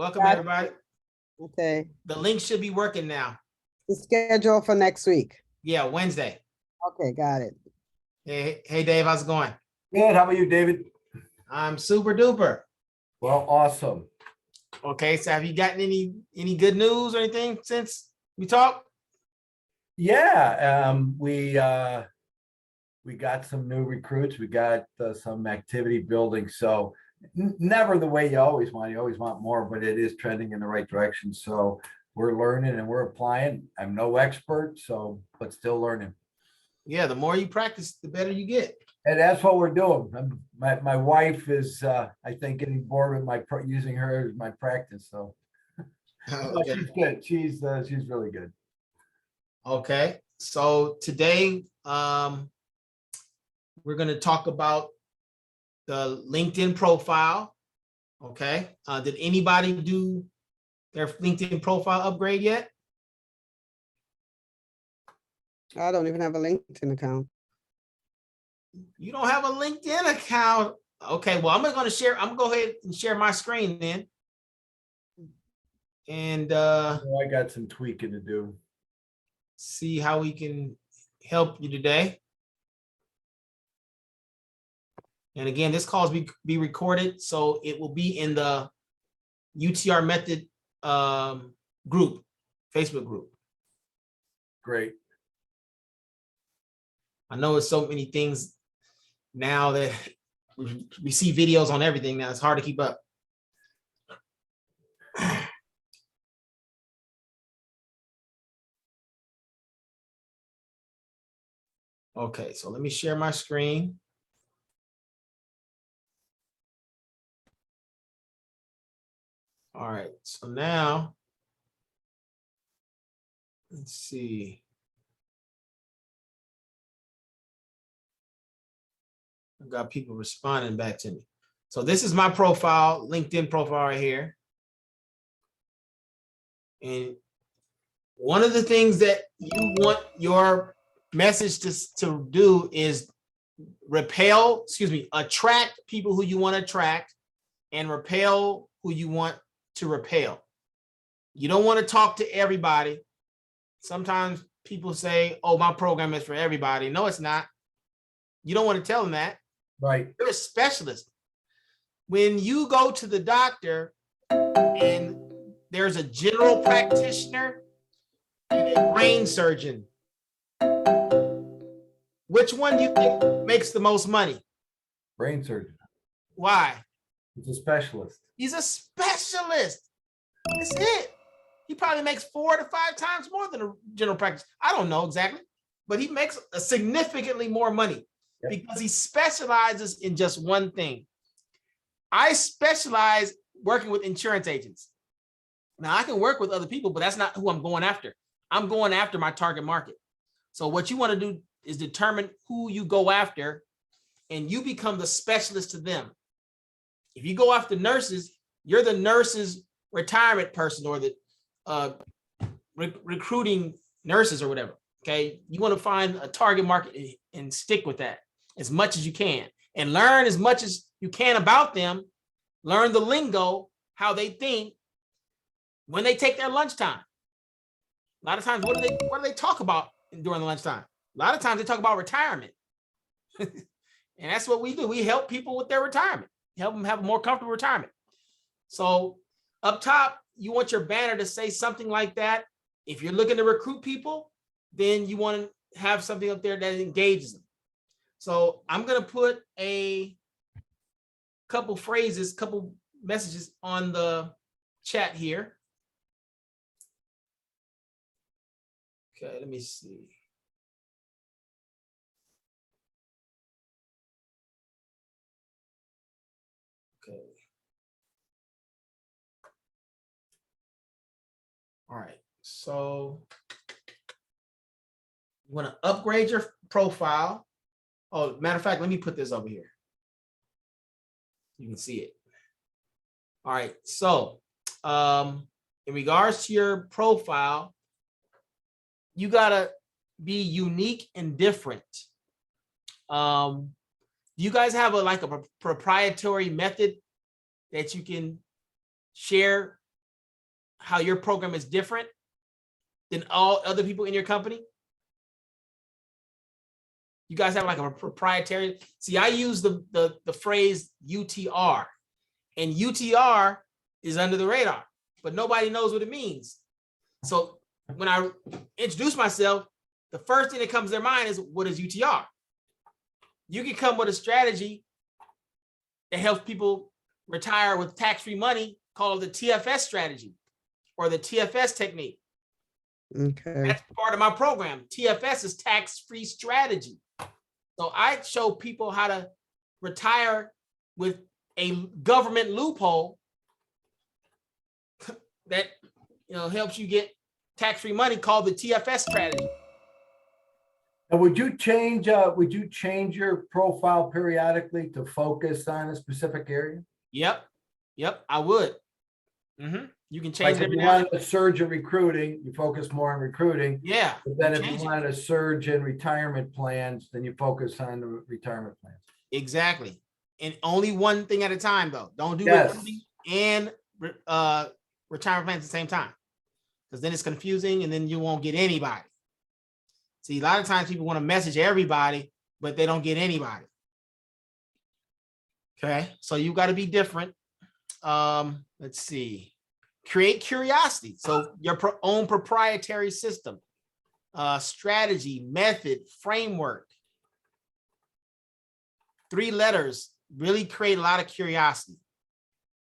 Welcome, everybody. Okay. The link should be working now. The schedule for next week. Yeah, Wednesday. Okay, got it. Hey, Dave, how's it going? Good. How about you, David? I'm super duper. Well, awesome. Okay, so have you gotten any good news or anything since we talked? Yeah, we got some new recruits. We got some activity building. So never the way you always want. You always want more, but it is trending in the right direction. So we're learning and we're applying. I'm no expert, but still learning. Yeah, the more you practice, the better you get. And that's what we're doing. My wife is, I think, getting bored with using her as my practice. So Okay. she's good. She's really good. Okay, so today we're going to talk about the LinkedIn profile. Okay, did anybody do their LinkedIn profile upgrade yet? I don't even have a LinkedIn account. You don't have a LinkedIn account. Okay, well, I'm going to go ahead and share my screen then. And I got some tweaking to do. See how we can help you today. And again, this call will be recorded, so it will be in the UTR method group, Facebook group. Great. I know it's so many things now that we see videos on everything now. It's hard to keep up. Okay, so let me share my screen. All right, so now, let's see. I've got people responding back to me. So this is my profile, LinkedIn profile right here. And one of the things that you want your message to do is attract people who you want to attract and repel who you want to repel. You don't want to talk to everybody. Sometimes people say, oh, my program is for everybody. No, it's not. You don't want to tell them that. Right. You're a specialist. When you go to the doctor and there's a general practitioner and a brain surgeon, which one do you think makes the most money? Brain surgeon. Why? He's a specialist. He's a specialist. That's it. He probably makes 4 to 5 times more than a general practice. I don't know exactly, but he makes a significantly more money because he specializes in just one thing. I specialize working with insurance agents. Now I can work with other people, but that's not who I'm going after. I'm going after my target market. So what you want to do is determine who you go after and you become the specialist to them. If you go after nurses, you're the nurse's retirement person or the recruiting nurses or whatever. Okay. You want to find a target market and stick with that as much as you can and learn as much as you can about them. Learn the lingo, how they think when they take their lunchtime. A lot of times, what do they talk about during the lunchtime? A lot of times they talk about retirement. And that's what we do. We help people with their retirement, help them have a more comfortable retirement. So up top, you want your banner to say something like that. If you're looking to recruit people, then you want to have something up there that engages them. So I'm going to put a couple phrases, couple messages on the chat here. Okay, let me see. Okay. All right, so you want to upgrade your profile. Oh, matter of fact, let me put this over here. You can see it. All right, so in regards to your profile, you gotta be unique and different. Do you guys have a proprietary method that you can share how your program is different than all other people in your company? You guys have like a proprietary. See, I use the phrase UTR, and UTR is under the radar, but nobody knows what it means. So when I introduce myself, the first thing that comes to their mind is, what is UTR? You can come with a strategy that helps people retire with tax-free money called the TFS strategy or the TFS technique. Okay. That's part of my program. TFS is tax-free strategy. So I show people how to retire with a government loophole that helps you get tax-free money called the TFS strategy. And would you change your profile periodically to focus on a specific area? Yep, I would. You can change Like it if every you now and wanted a surge in recruiting, you focus more on recruiting. then. Yeah. But then if you change it. wanted a surge in retirement plans, then you focus on the retirement plans. Exactly. And only one thing at a time, though. Don't do Yes. recruiting and retirement plans at the same time, because then it's confusing and then you won't get anybody. See, a lot of times people want to message everybody, but they don't get anybody. Okay, so you got to be different. Let's see. Create curiosity. So your own proprietary system, strategy, method, framework. 3 letters really create a lot of curiosity.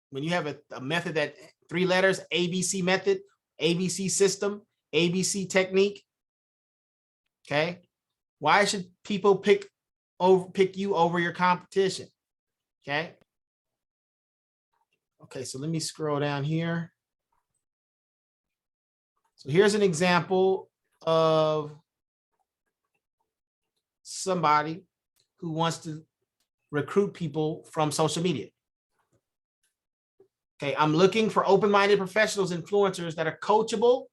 When you have a method that 3 letters, ABC method, ABC system, ABC technique. Okay. Why should people pick you over your competition? Okay. Okay, so let me scroll down here. So here's an example of somebody who wants to recruit people from social media. Okay, I'm looking for open-minded professionals, influencers that are coachable,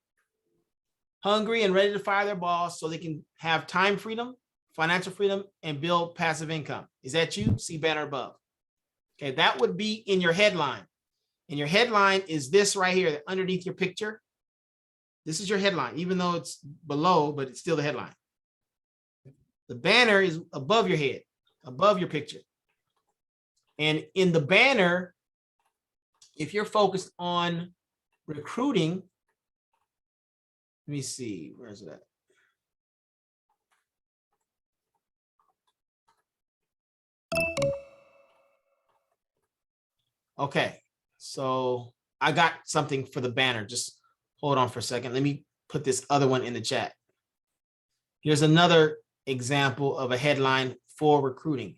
hungry, and ready to fire their boss so they can have time freedom, financial freedom, and build passive income. Is that you? See banner above. Okay, that would be in your headline. And your headline is this right here, underneath your picture. This is your headline, even though it's below, but it's still the headline. The banner is above your head, above your picture. And in the banner, if you're focused on recruiting, let me see, where is it at? Okay, so I got something for the banner. Just hold on for a second. Let me put this other one in the chat. Here's another example of a headline for recruiting.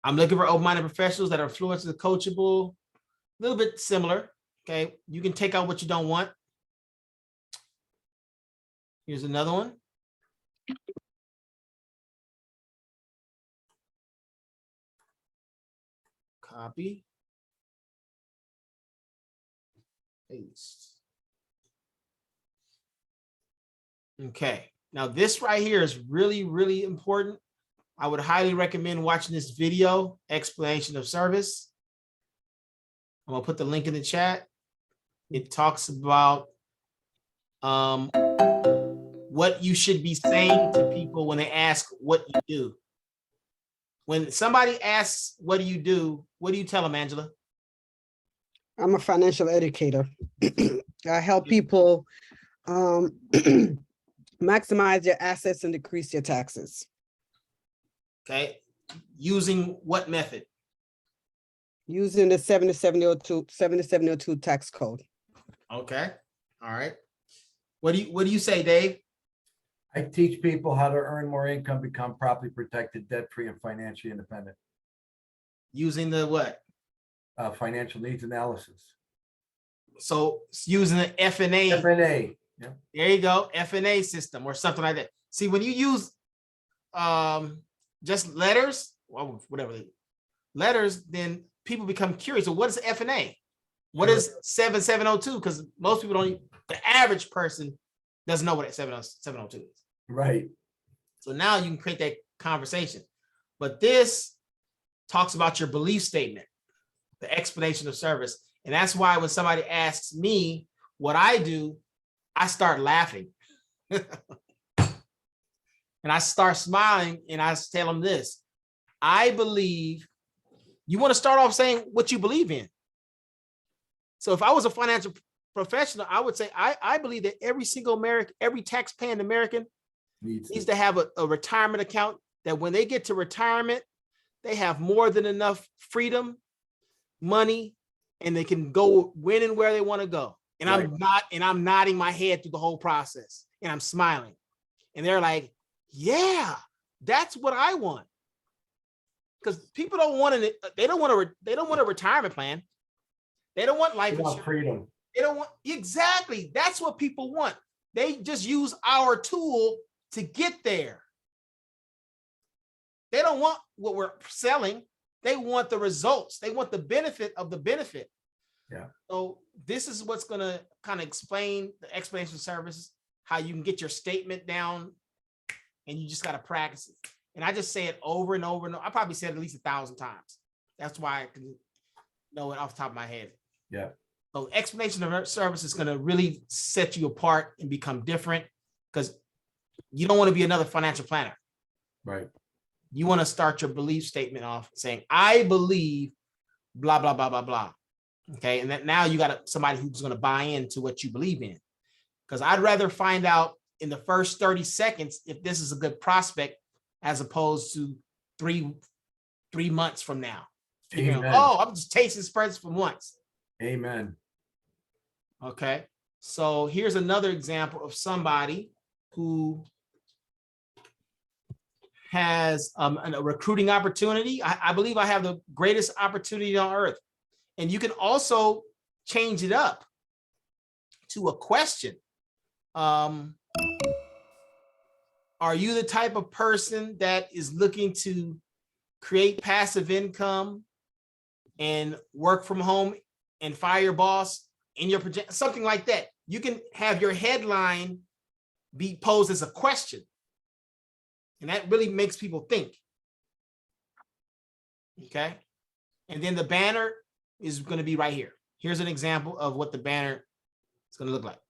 I'm looking for open-minded professionals that are influencers, coachable, a little bit similar. Okay, you can take out what you don't want. Here's another one. Copy. Paste. Okay, now this right here is really, really important. I would highly recommend watching this video, explanation of service. I'm gonna put the link in the chat. It talks about what you should be saying to people when they ask what you do. When somebody asks, what do you do? What do you tell them, Angela? I'm a financial educator. I help people maximize their assets and decrease their taxes. Okay, using what method? Using the 7702 tax code. Okay, all right. What do you say, Dave? I teach people how to earn more income, become properly protected, debt-free, and financially independent. Using the what? Financial needs analysis. So using the F&A. F&A. Yeah. There you go, F&A system or something like that. See, when you use just letters, or whatever, letters, then people become curious. So what is F&A? What is 7702? Because most people don't, the average person doesn't know what 702 is. Right. So now you can create that conversation. But this talks about your belief statement. the explanation of service. And that's why when somebody asks me what I do, I start laughing. And I start smiling and I tell them this. I believe, you want to start off saying what you believe in. So if I was a financial professional, I would say, I believe that every single American, every tax-paying American needs to have a retirement account that when they get to retirement, they have more than enough freedom, money, and they can go when and where they want to go. And Right. I'm nodding my head through the whole process and I'm smiling. And they're like, yeah, that's what I want. Because people don't want they don't want a retirement plan. They don't want life They want insurance. freedom. They don't want, exactly. That's what people want. They just use our tool to get there. They don't want what we're selling. They want the results. They want the benefit of the benefit. Yeah. So this is what's going to kind of explain the explanation of services, how you can get your statement down, and you just got to practice it. And I just say it over and over and over. I probably said it at least 1,000 times. That's why I can know it off the top of my head. Yeah. So explanation of service is going to really set you apart and become different, because you don't want to be another financial planner. Right. You want to start your belief statement off saying, I believe blah, blah, blah, blah, blah. Okay. And that now you got somebody who's going to buy into what you believe in. Because I'd rather find out in the first 30 seconds if this is a good prospect as opposed to three months from now. Figuring, oh, I'm just tasting spreads for once. Amen. Okay. So here's another example of somebody who has a recruiting opportunity. I believe I have the greatest opportunity on earth. And you can also change it up to a question. Are you the type of person that is looking to create passive income and work from home and fire your boss in your project, something like that? You can have your headline be posed as a question. And that really makes people think. Okay. And then the banner is going to be right here. Here's an example of what the banner is going to look like.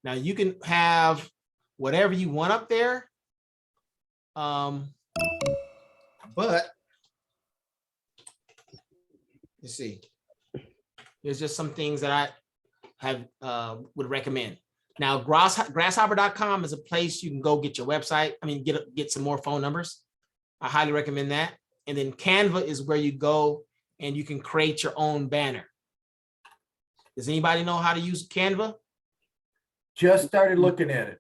Now you can have whatever you want up there. But let's see. There's just some things that I have would recommend. Now, grasshopper.com is a place you can go get your website. I mean, get some more phone numbers. I highly recommend that. And then Canva is where you go and you can create your own banner. Does anybody know how to use Canva? Just started looking at it.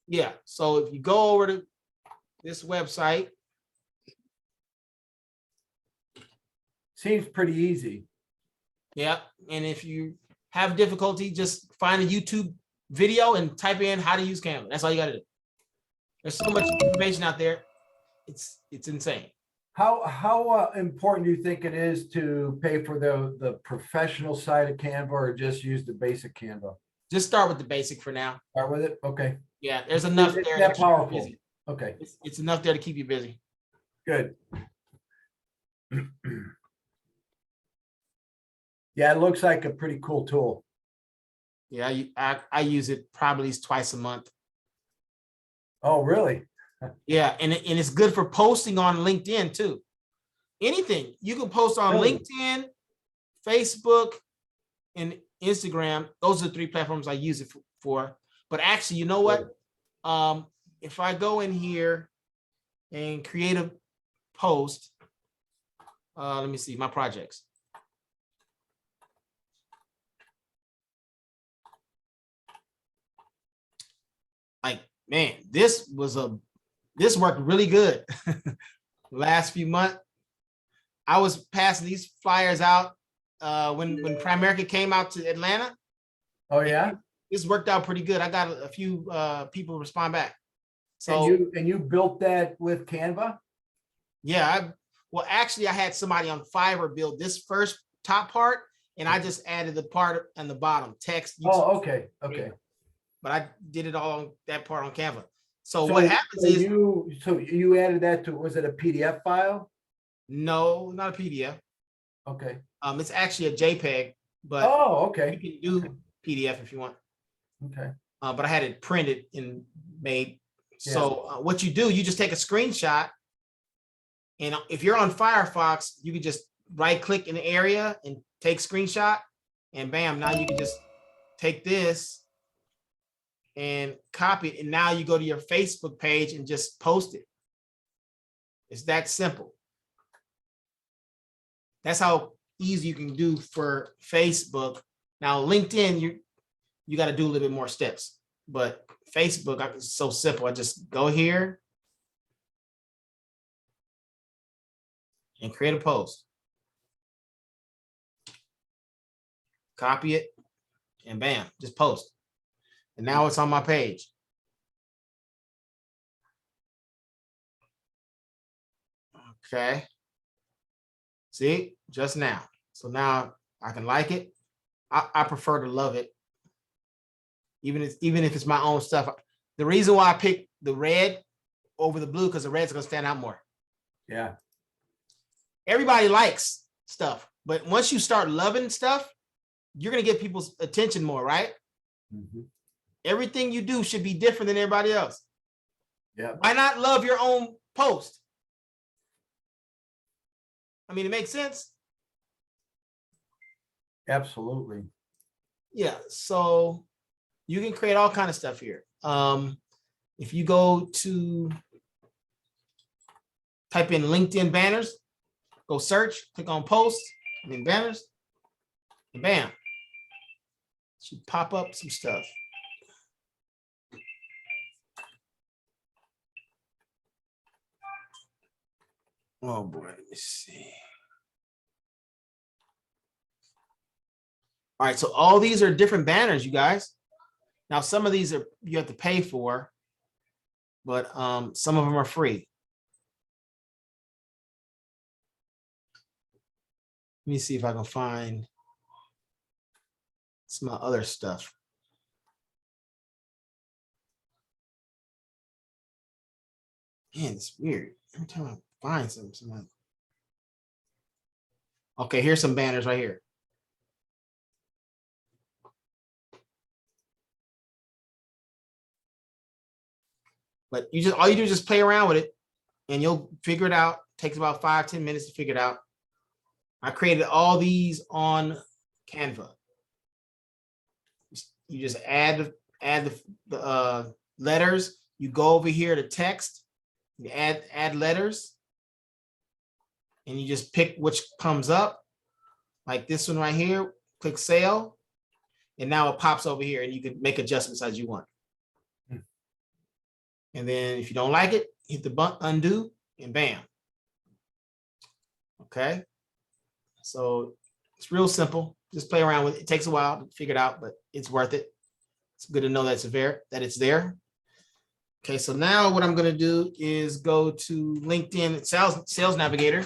Yeah. So if you go over to this website, Seems pretty easy. yeah. And if you have difficulty, just find a YouTube video and type in how to use Canva. That's all you got to do. There's so much information out there. It's insane. How important do you think it is to pay for the professional side of Canva, or just use the basic Canva? Just start with the basic for now. Start with it. Okay. Yeah, there's enough It's there that to keep you powerful. busy. Okay. It's enough there to keep you busy. Good. Yeah, it looks like a pretty cool tool. Yeah, I use it probably twice a month. Oh, really? Yeah, and it's good for posting on LinkedIn too. Anything you can post on Really? LinkedIn, Facebook, and Instagram. Those are the 3 platforms I use it for. But actually, you know what? If I go in here and create a post, let me see my projects. Like, man, this worked really good. Last few months, I was passing these flyers out when Primerica came out to Atlanta. Oh, yeah. This worked out pretty good. I got a few people respond back. So And you built that with Canva? yeah, well, actually, I had somebody on Fiverr build this first top part, and I just added the part on the bottom text. Oh, okay. Okay. But I did it all on that part on Canva. So what happens is, So you added that to, was it a PDF file? no, not a PDF. Okay. It's actually a JPEG, but Oh, you okay, can do PDF if you want. okay. But I had it printed and made. Yeah. So what you do, you just take a screenshot, and if you're on Firefox, you can just right click in the area and take screenshot, and bam, now you can just take this and copy it, and now you go to your Facebook page and just post it. It's that simple. That's how easy you can do for Facebook. Now LinkedIn, you got to do a little bit more steps, but Facebook, it's so simple. I just go here and create a post, copy it, and bam, just post. And now it's on my page. Okay. See, just now. So now I can like it. I prefer to love it. Even if it's my own stuff. The reason why I picked the red over the blue, because the red's gonna stand out more. Yeah, Everybody likes stuff, but once you start loving stuff, you're gonna get people's attention more, right? mhm, Everything you do should be different than everybody else. yeah, Why not love your own post? I mean, it makes sense. absolutely. Yeah, so you can create all kind of stuff here. If you go to type in LinkedIn banners, go search, click on posts, and then banners, and bam, should pop up some stuff. Oh boy, let me see. All right, so all these are different banners, you guys. Now, some of these are you have to pay for, but some of them are free. Let me see if I can find some other stuff. Man, it's weird. Every time I find something. Okay, here's some banners right here. But you just all you do is just play around with it and you'll figure it out. Takes about 5-10 minutes to figure it out. I created all these on Canva. You just add the letters. You go over here to text, you add letters, and you just pick which comes up. Like this one right here, click sale, and now it pops over here and you can make adjustments as you want. And then if you don't like it, hit the button undo and bam. Okay. So it's real simple. Just play around with it. It takes a while to figure it out, but it's worth it. It's good to know that it's there. Okay, so now what I'm going to do is go to LinkedIn Sales Navigator.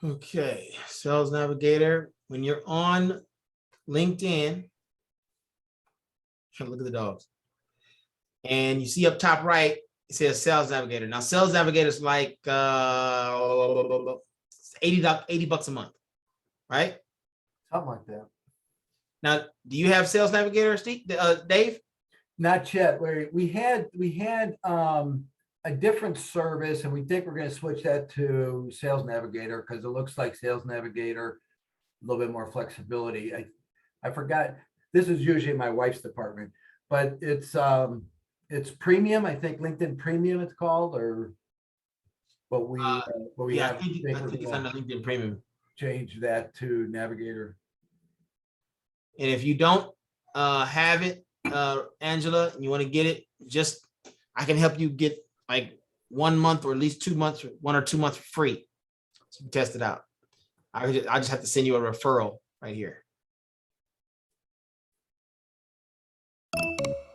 Okay, Sales Navigator. When you're on LinkedIn, look at the dogs. And you see up top right, it says Sales Navigator. Now, Sales Navigator is like $80 a month, right? Something like that. Now, do you have Sales Navigator, Steve, Dave? Not yet. We had a different service, and we think we're going to switch that to Sales Navigator because it looks like Sales Navigator, a little bit more flexibility. I forgot. This is usually my wife's department, but it's premium. I think LinkedIn Premium it's called, or what we Yeah, have. I think it's under LinkedIn Premium. Change that to Navigator. And if you don't have it, Angela, and you want to get it, I can help you get like 1 month or at least 2 months, 1 or 2 months for free. So you can test it out. I just have to send you a referral right here.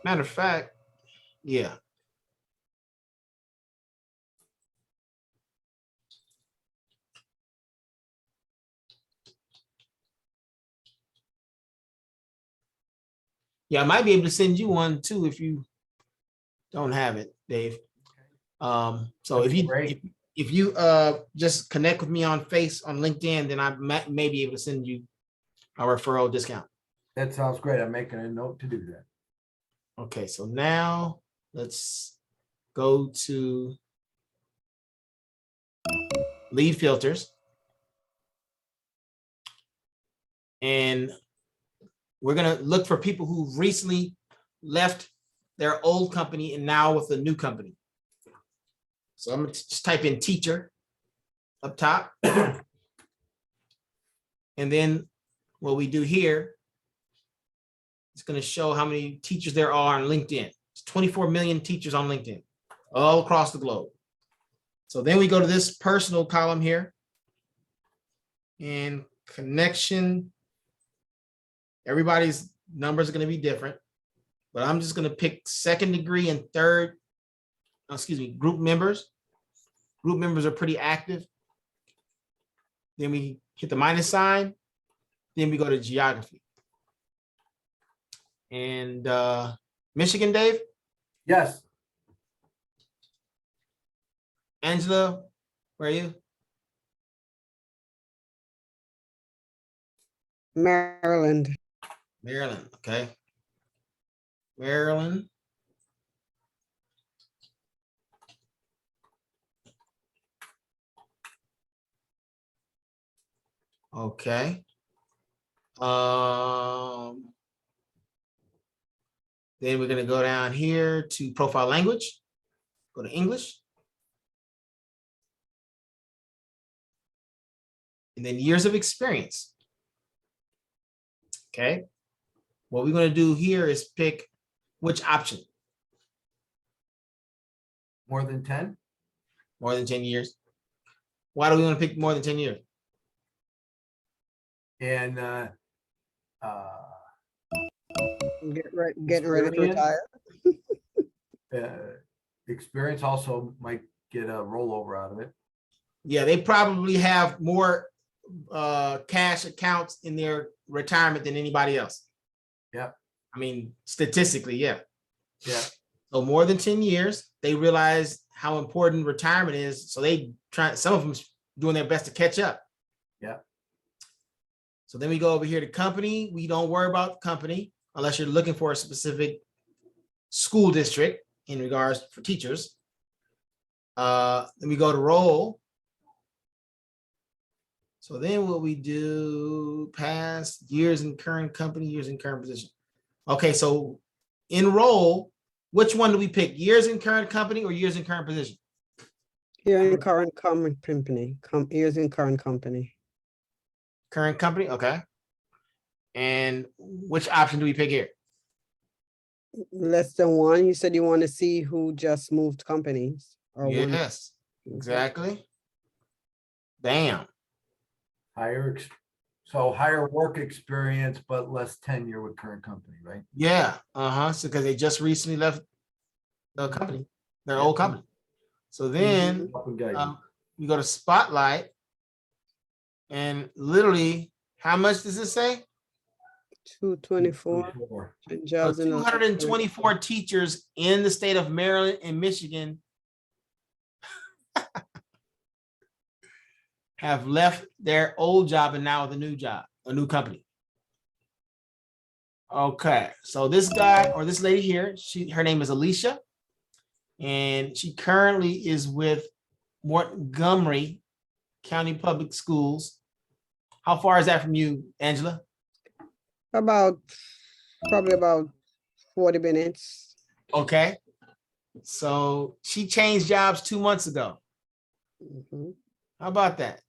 Matter of fact, yeah. Yeah, I might be able to send you one too if you don't have it, Dave. So That'd if be you great. if you just connect with me on LinkedIn, then I may be able to send you a referral discount. That sounds great. I'm making a note to do that. Okay, so now let's go to lead filters. And we're gonna look for people who recently left their old company and now with a new company. So I'm gonna just type in teacher up top. And then what we do here, it's gonna show how many teachers there are on LinkedIn. It's 24 million teachers on LinkedIn, all across the globe. So then we go to this personal column here. And connection, everybody's numbers are gonna be different, but I'm just gonna pick second degree and third, group members. Group members are pretty active. Then we hit the minus sign. Then we go to geography. And Michigan, Dave? Yes, Angela, where are you? Maryland. Maryland, okay. Maryland. Okay. Then we're gonna go down here to profile language. Go to English. And then years of experience. Okay. What we're gonna do here is pick which option? more than 10. More than 10 years. Why do we want to pick more than 10 years? And Getting ready to Experience. retire. Experience also might get a rollover out of it. Yeah, they probably have more cash accounts in their retirement than anybody else. Yeah. I mean, statistically, yeah. Yeah. So more than 10 years, they realize how important retirement is. So some of them doing their best to catch up. Yeah. So then we go over here to company. We don't worry about company unless you're looking for a specific school district in regards for teachers. Then we go to role. So then what we do, past years in current company, years in current position. Okay, so in role, which one do we pick? Years in current company or years in current position? Here in current company, years in current company. Current company, okay. And which option do we pick here? Less than one. You said you want to see who just moved companies or one. Yes, exactly. Bam. So higher work experience, but less tenure with current company, right? Yeah, so because they just recently left the company, their old company. So then Up and guidance. you go to spotlight, and literally, how much does it say? 224. 24. So 224 teachers in the state of Maryland and Michigan have left their old job and now with a new job, a new company. Okay, so this guy or this lady here, her name is Alicia, and she currently is with Montgomery County Public Schools. How far is that from you, Angela? Probably about 40 minutes. Okay, so she changed jobs 2 months ago. Mhm. How about that?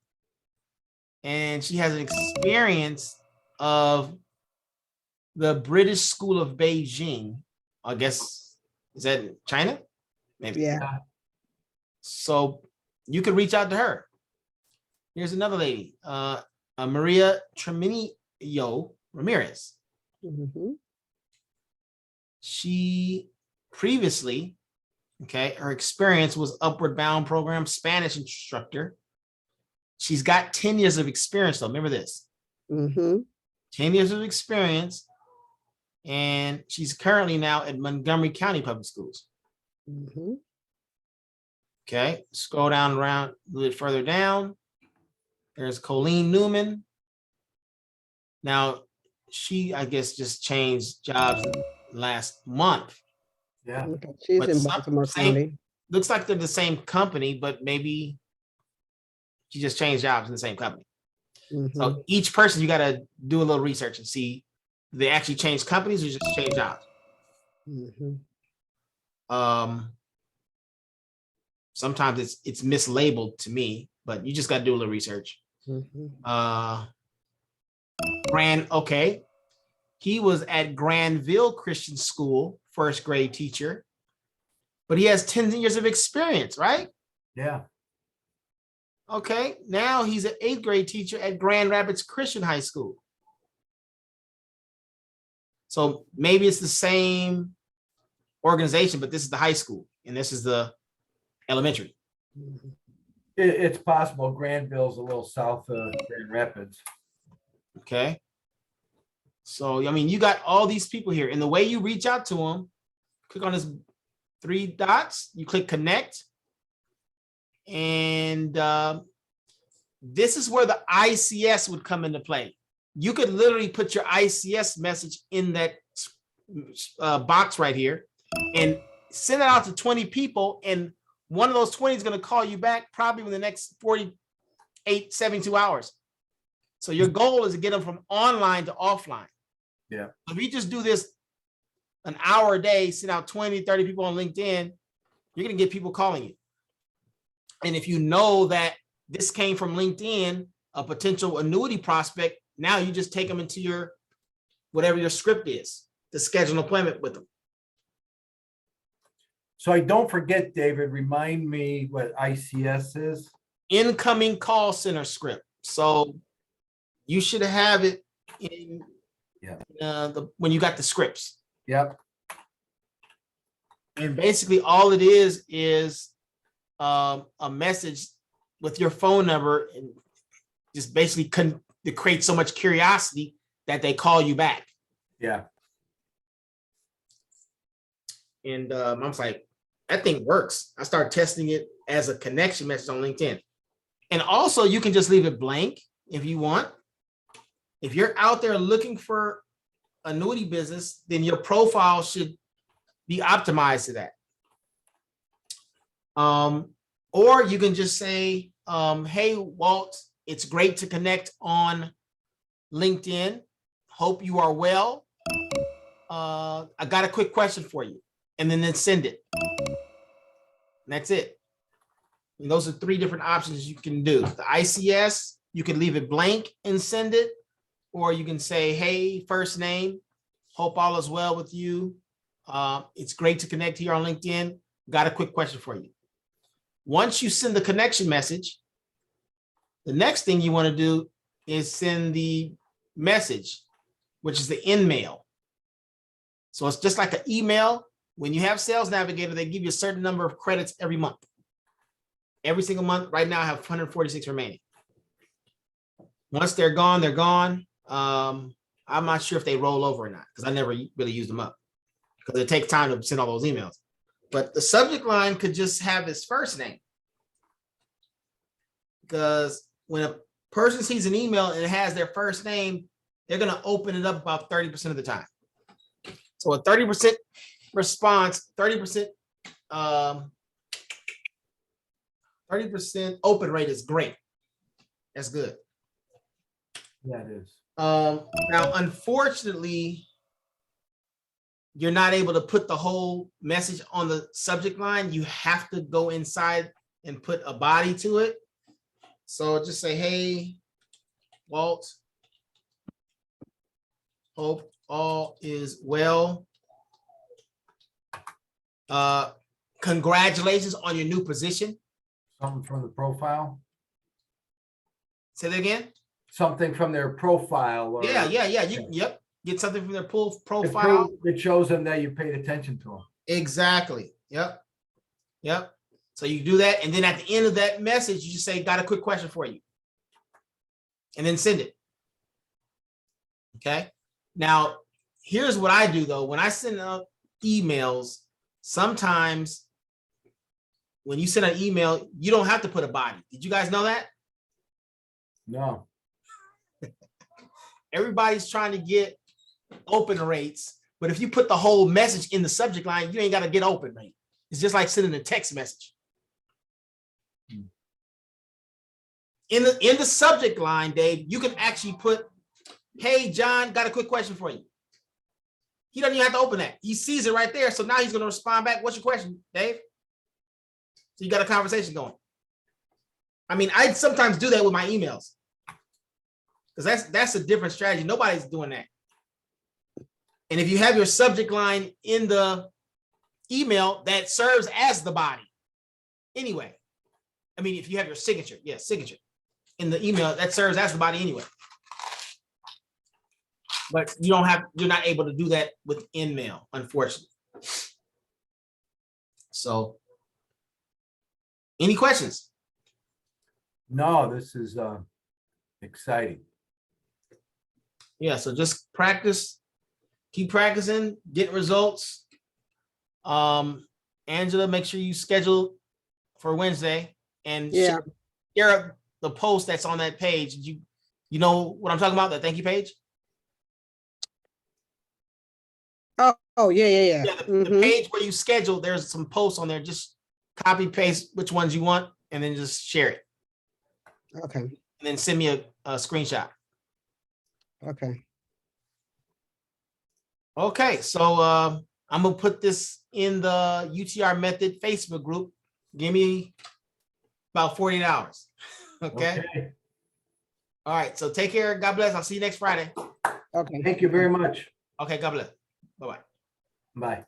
And she has an experience of the British School of Beijing. I guess, is that in China? Maybe. Yeah. So you could reach out to her. Here's another lady, Maria Treminio Ramirez. Mhm. She previously, her experience was Upward Bound program Spanish instructor. She's got 10 years of experience though. Remember this. Mhm. 10 years of experience. and she's currently now at Montgomery County Public Schools. Mhm. Okay, scroll down around a little bit further down. There's Colleen Newman. Now, she, I guess, just changed jobs last month. Yeah, Okay, she's But in some- Baltimore same- County. Looks like they're the same company, but maybe she just changed jobs in the same company. Mhm. So each person, you got to do a little research and see do they actually change companies or just change jobs. Mhm. Sometimes it's mislabeled to me, but you just got to do a little research. Mhm. Okay. He was at Granville Christian School, first grade teacher, but he has 10 years of experience, right? yeah. Okay. Now he's an 8th grade teacher at Grand Rapids Christian High School. So maybe it's the same organization, but this is the high school and this is the elementary. Mhm. It's possible Granville's a little south of Grand Rapids. Okay. So, I mean, you got all these people here, and the way you reach out to them, click on this 3 dots, you click connect, and this is where the ICS would come into play. You could literally put your ICS message in that box right here and send it out to 20 people, and one of those 20 is going to call you back probably in the next 48, 72 hours. So your goal is to get them from online to offline. Yeah. If you just do this an hour a day, send out 20, 30 people on LinkedIn, you're going to get people calling you. And if you know that this came from LinkedIn, a potential annuity prospect, now you just take them into your, whatever your script is, to schedule an appointment with them. So I don't forget, David, remind me what ICS is. Incoming call center script. So you should have it in when you got the scripts. Yep. And basically all it is a message with your phone number, and just basically to create so much curiosity that they call you back. Yeah. And I was like, that thing works. I started testing it as a connection message on LinkedIn. And also you can just leave it blank if you want. If you're out there looking for annuity business, then your profile should be optimized to that. Or you can just say, hey, Walt, it's great to connect on LinkedIn. Hope you are well. I got a quick question for you. And then send it. And that's it. And those are 3 different options you can do. The ICS, you can leave it blank and send it. Or you can say, hey, first name, hope all is well with you. It's great to connect here on LinkedIn. Got a quick question for you. Once you send the connection message, the next thing you want to do is send the message, which is the end mail. So it's just like an email. When you have Sales Navigator, they give you a certain number of credits every month. Every single month. Right now I have 146 remaining. Once they're gone, they're gone. I'm not sure if they roll over or not, because I never really used them up, because it takes time to send all those emails. But the subject line could just have his first name, because when a person sees an email and it has their first name, they're going to open it up about 30% of the time. So a 30% response, 30% open rate is great. That's good. Yeah, it is. Now, unfortunately, you're not able to put the whole message on the subject line. You have to go inside and put a body to it. So just say, hey, Walt, hope all is well. Congratulations on your new position. Something from the profile. Say that again. Something from their profile. Or Yeah. Yep. Get something from their profile. It shows them that you paid attention to them. Exactly. Yep. So you do that, and then at the end of that message, you just say, got a quick question for you. And then send it. Okay. Now, here's what I do though. When I send out emails, sometimes when you send an email, you don't have to put a body. Did you guys know that? No, Everybody's trying to get open rates, but if you put the whole message in the subject line, you ain't got to get open rate. It's just like sending a text message. In the subject line, Dave, you can actually put, "Hey, John, got a quick question for you." He doesn't even have to open that. He sees it right there. So now he's going to respond back. "What's your question, Dave?" So you got a conversation going. I mean, I sometimes do that with my emails because that's a different strategy. Nobody's doing that. And if you have your subject line in the email, that serves as the body. Anyway, I mean, if you have your signature, signature in the email, that serves as the body anyway. But you're not able to do that with InMail, unfortunately. So, any questions? no, this is exciting. Yeah, so just practice, keep practicing, get results. Angela, make sure you schedule for Wednesday and Yeah. share the post that's on that page. You know what I'm talking about, that thank you page? Oh, yeah. Yeah, the Mhm. page where you schedule, there's some posts on there. Just copy, paste which ones you want, and then just share it. Okay, And then send me a screenshot. okay. Okay, so I'm gonna put this in the UTR method Facebook group. Give me about 48 hours. Okay. All right. So take care. God bless. I'll see you next Friday. Okay. Thank you very much. Okay. God bless. Bye-bye. Bye.